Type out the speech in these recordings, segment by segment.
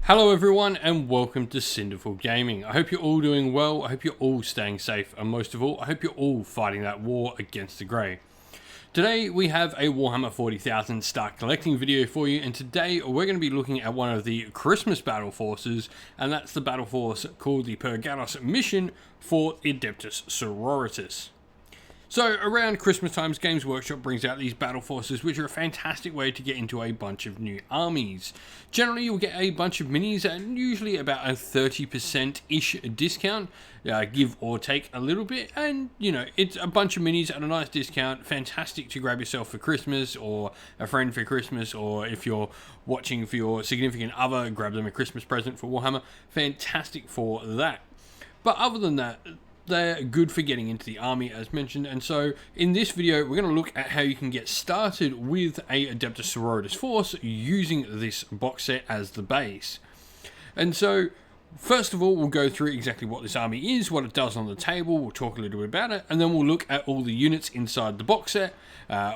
Hello everyone and welcome to Cinderful Gaming. I hope you're all doing well, I hope you're all staying safe, and most of all, I hope you're all fighting that war against the grey. Today we have a Warhammer 40,000 start collecting video for you, and today we're going to be looking at one of the Christmas battle forces, and that's the battle force called the Purgatos mission for Adeptus Sororitas. So around Christmas times, Games Workshop brings out these battle forces, which are a fantastic way to get into a bunch of new armies. Generally, you'll get a bunch of minis at usually about a 30%-ish discount, give or take a little bit, and you know, it's a bunch of minis at a nice discount, fantastic to grab yourself for Christmas, or a friend for Christmas, or if you're watching for your significant other, grab them a Christmas present for Warhammer, fantastic for that. But other than that, they're good for getting into the army as mentioned, and so in this video we're going to look at how you can get started with a Adeptus Sororitas force using this box set as the base. And so first of all, we'll go through exactly what this army is, what it does on the table, we'll talk a little bit about it, and then we'll look at all the units inside the box set,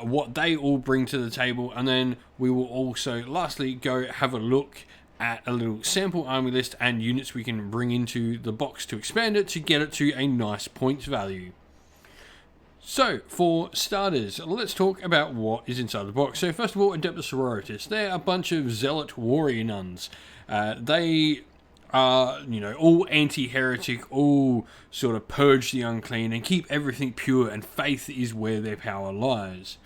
what they all bring to the table, and then we will also lastly go have a look at a little sample army list and units we can bring into the box to expand it to get it to a nice points value. So, for starters, let's talk about what is inside the box. So first of all, Adeptus Sororitas. They're a bunch of zealot warrior nuns. They are, you know, all anti-heretic, all sort of purge the unclean and keep everything pure, and faith is where their power lies.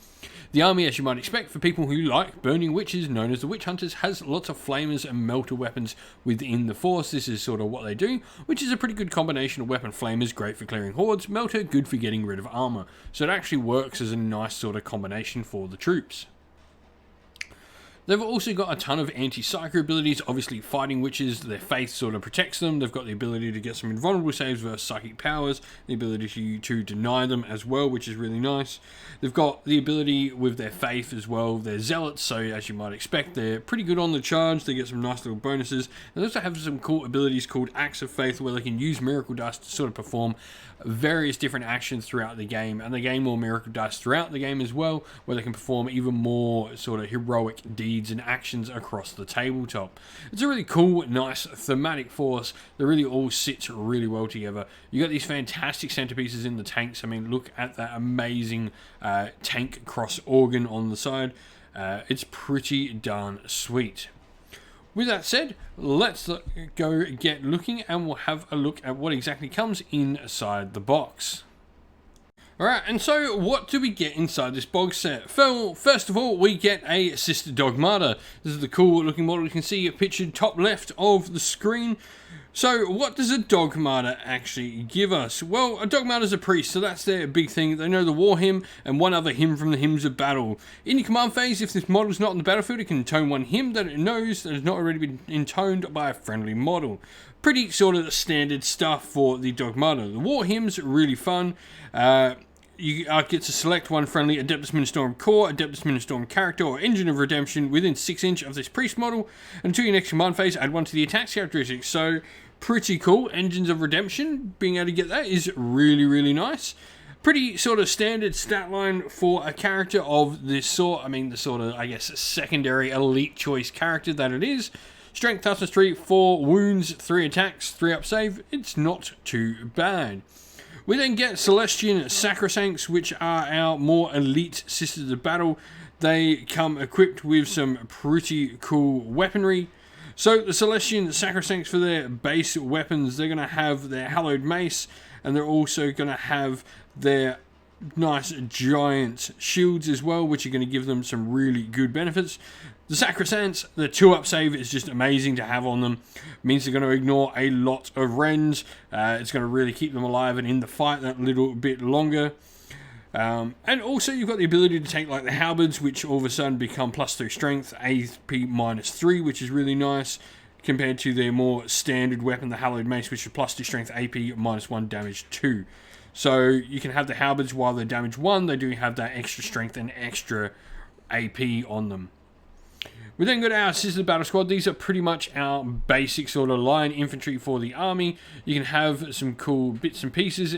The army, as you might expect, for people who like burning witches, known as the Witch Hunters, has lots of flamers and melter weapons within the force. This is sort of what they do, which is a pretty good combination of weapon. Flamers, great for clearing hordes, melter, good for getting rid of armor. So it actually works as a nice sort of combination for the troops. They've also got a ton of anti-psycho abilities. Obviously, fighting witches, their faith sort of protects them. They've got the ability to get some invulnerable saves versus psychic powers, the ability to deny them as well, which is really nice. They've got the ability with their faith as well. They're zealots, so as you might expect, they're pretty good on the charge. They get some nice little bonuses. They also have some cool abilities called Acts of Faith, where they can use Miracle Dust to sort of perform various different actions throughout the game, and they gain more Miracle Dust throughout the game as well, where they can perform even more sort of heroic deeds and actions across the tabletop. It's a really cool, nice thematic force that really all sits really well together. You got these fantastic centerpieces in the tanks. I mean, look at that amazing tank cross organ on the side. It's pretty darn sweet. With that said, let's go get looking, and we'll have a look at what exactly comes inside the box. Alright, and so what do we get inside this box set? First of all, we get a Sister Dogmata. This is the cool looking model you can see pictured top left of the screen. So what does a Dogmata actually give us? Well, a Dogmata is a priest, so that's their big thing. They know the war hymn and one other hymn from the hymns of battle. In your command phase, if this model is not on the battlefield, it can intone one hymn that it knows that has not already been intoned by a friendly model. Pretty sort of standard stuff for the Dogmata. The war hymns are really fun. You get to select one friendly Adeptus Ministorum core, Adeptus Ministorum character, or engine of redemption within 6 inch of this priest model, and until your next command phase, add one to the attack characteristics. So, pretty cool. Engines of redemption, being able to get that is really, really nice. Pretty sort of standard stat line for a character of this sort. I mean, the sort of, I guess, secondary elite choice character that it is. Strength, toughness 3, 4 wounds, 3 attacks, 3 up save. It's not too bad. We then get Celestion Sacrosancts, which are our more elite Sisters of Battle. They come equipped with some pretty cool weaponry. So the Celestion Sacrosancts, for their base weapons, they're going to have their Hallowed Mace, and they're also going to have their nice giant shields as well, which are going to give them some really good benefits. The Sacrosancts, the 2-up save is just amazing to have on them. It means they're going to ignore a lot of rends. It's going to really keep them alive and in the fight that little bit longer. And also you've got the ability to take like the halberds, which all of a sudden become +3 strength, AP -3, which is really nice, compared to their more standard weapon, the Hallowed Mace, which is +2 strength, AP -1, damage 2. So you can have the halberds while they're damage 1, they do have that extra strength and extra AP on them. We then got our Sisters of Battle Squad. These are pretty much our basic sort of line infantry for the army. You can have some cool bits and pieces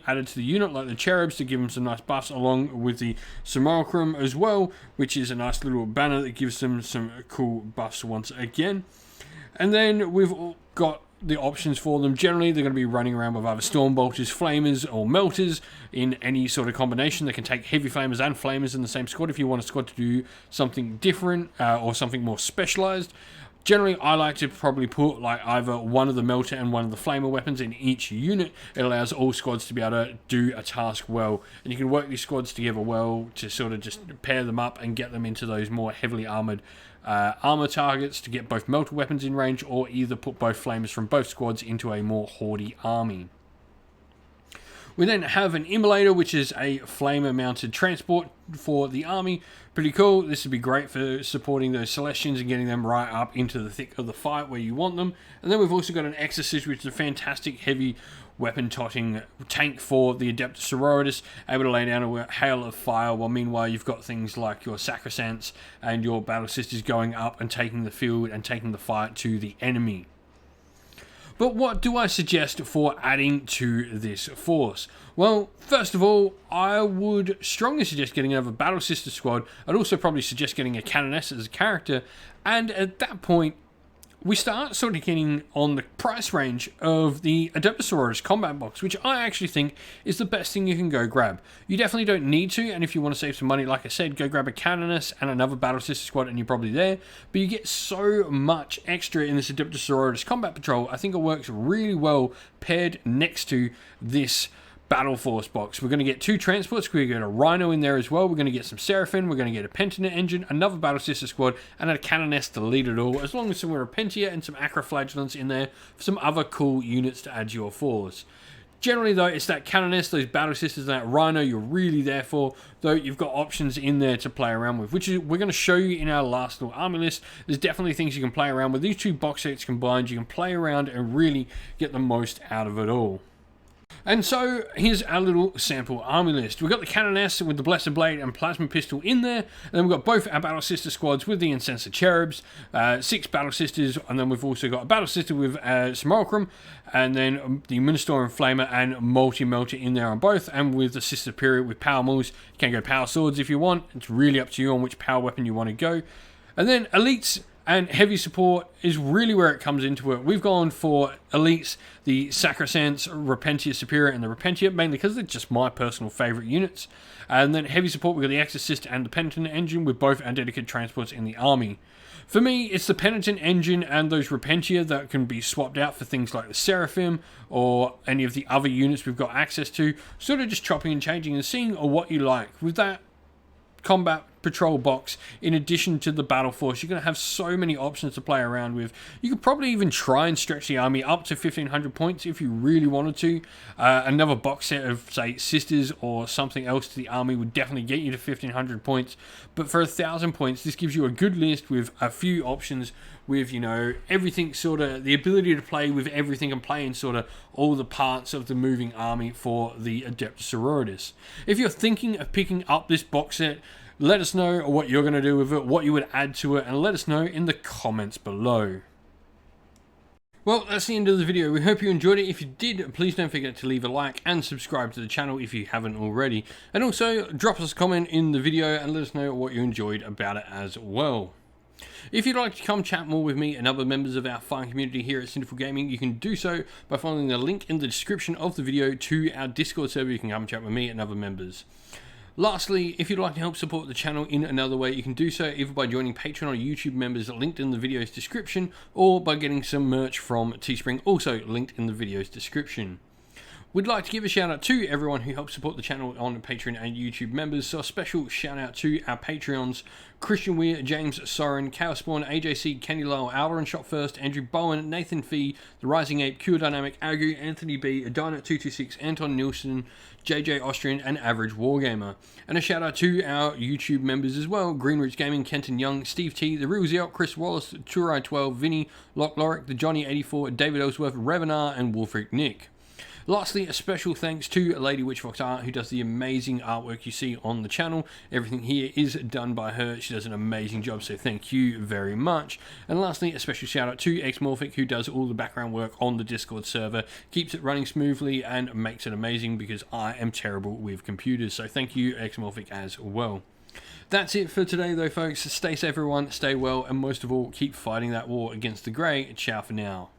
added to the unit, like the cherubs, to give them some nice buffs, along with the simulacrum as well, which is a nice little banner that gives them some cool buffs once again. And then we've got the options for them. Generally, they're going to be running around with either storm bolters, flamers, or melters in any sort of combination. They can take heavy flamers and flamers in the same squad if you want a squad to do something different or something more specialized. Generally, I like to probably put like either one of the melter and one of the flamer weapons in each unit. It allows all squads to be able to do a task well, and you can work these squads together well to sort of just pair them up and get them into those more heavily armored armor targets to get both melter weapons in range, or either put both flamers from both squads into a more hardy army. We then have an Emulator, which is a flamer-mounted transport for the army. Pretty cool. This would be great for supporting those Celestians and getting them right up into the thick of the fight where you want them. And then we've also got an Exorcist, which is a fantastic heavy weapon-totting tank for the Adeptus Sororitas, able to lay down a hail of fire, while meanwhile you've got things like your Sacrosancts and your Battle Sisters going up and taking the field and taking the fight to the enemy. But what do I suggest for adding to this force? Well, first of all, I would strongly suggest getting another Battle Sister squad. I'd also probably suggest getting a Canoness as a character. And at that point, we start sort of getting on the price range of the Adeptus Sororitas combat box, which I actually think is the best thing you can go grab. You definitely don't need to, and if you want to save some money, like I said, go grab a Canoness and another Battle Sister squad and you're probably there. But you get so much extra in this Adeptus Sororitas combat patrol. I think it works really well paired next to this Battle Force box. We're going to get 2 transports. We're going to get a Rhino in there as well. We're going to get some Seraphim. We're going to get a Pentina engine, another Battle Sister squad, and a Canoness to lead it all, as long as some Repentia and some Acroflagellants in there for some other cool units to add to your force. Generally, though, it's that Canoness, those Battle Sisters, and that Rhino you're really there for, though you've got options in there to play around with, which is, we're going to show you in our last little army list. There's definitely things you can play around with. These 2 box sets combined, you can play around and really get the most out of it all. And so, here's our little sample army list. We've got the Canoness with the Blessed Blade and Plasma Pistol in there. And then we've got both our Battle Sister squads with the Incensed Cherubs, 6 Battle Sisters, and then we've also got a Battle Sister with Simulacrum, and then the Minister and Flamer and Multi-Melter in there on both, and with the Sister Superior with Power Maws. You can go Power Swords if you want. It's really up to you on which power weapon you want to go. And then Elites and heavy support is really where it comes into it. We've gone for elites, the Sacrosancts, Repentia Superior, and the Repentia, mainly because they're just my personal favourite units. And then heavy support, we've got the Exorcist and the Penitent engine, with both our dedicated transports in the army. For me, it's the Penitent engine and those Repentia that can be swapped out for things like the Seraphim or any of the other units we've got access to, sort of just chopping and changing and seeing what you like. With that combat patrol box, in addition to the battle force, you're going to have so many options to play around with. You could probably even try and stretch the army up to 1500 points if you really wanted to. Another box set of, say, sisters or something else to the army would definitely get you to 1500 points. But for 1000 points, this gives you a good list with a few options, with, you know, everything, sort of the ability to play with everything and play in sort of all the parts of the moving army for the Adeptus Sororitas. If you're thinking of picking up this box set, let us know what you're going to do with it, what you would add to it, and let us know in the comments below. Well, that's the end of the video. We hope you enjoyed it. If you did, please don't forget to leave a like and subscribe to the channel if you haven't already. And also, drop us a comment in the video and let us know what you enjoyed about it as well. If you'd like to come chat more with me and other members of our fine community here at Sinful Gaming, you can do so by following the link in the description of the video to our Discord server. You can come chat with me and other members. Lastly, if you'd like to help support the channel in another way, you can do so either by joining Patreon or YouTube members linked in the video's description, or by getting some merch from Teespring, also linked in the video's description. We'd like to give a shout out to everyone who helps support the channel on Patreon and YouTube members, so a special shout out to our Patreons: Christian Weir, James Soren, Chaos Spawn, AJC, Kenny Lowell, Alvarin Shot First, Andrew Bowen, Nathan Fee, The Rising Ape, Cure Dynamic, Agu, Anthony B, Adina226, Anton Nielsen, JJ Austrian, and Average Wargamer. And a shout out to our YouTube members as well: Greenroots Gaming, Kenton Young, Steve T, The Real Zeal, Chris Wallace, Turai12, Vinny, Lock Lorick, The Johnny84, David Ellsworth, Revenar, and Wolfric Nick. Lastly, a special thanks to Lady Witchfox Art, who does the amazing artwork you see on the channel. Everything here is done by her. She does an amazing job, so thank you very much. And lastly, a special shout out to Xmorphic, who does all the background work on the Discord server, keeps it running smoothly and makes it amazing, because I am terrible with computers. So thank you, Xmorphic, as well. That's it for today though, folks. Stay safe everyone, stay well, and most of all, keep fighting that war against the grey. Ciao for now.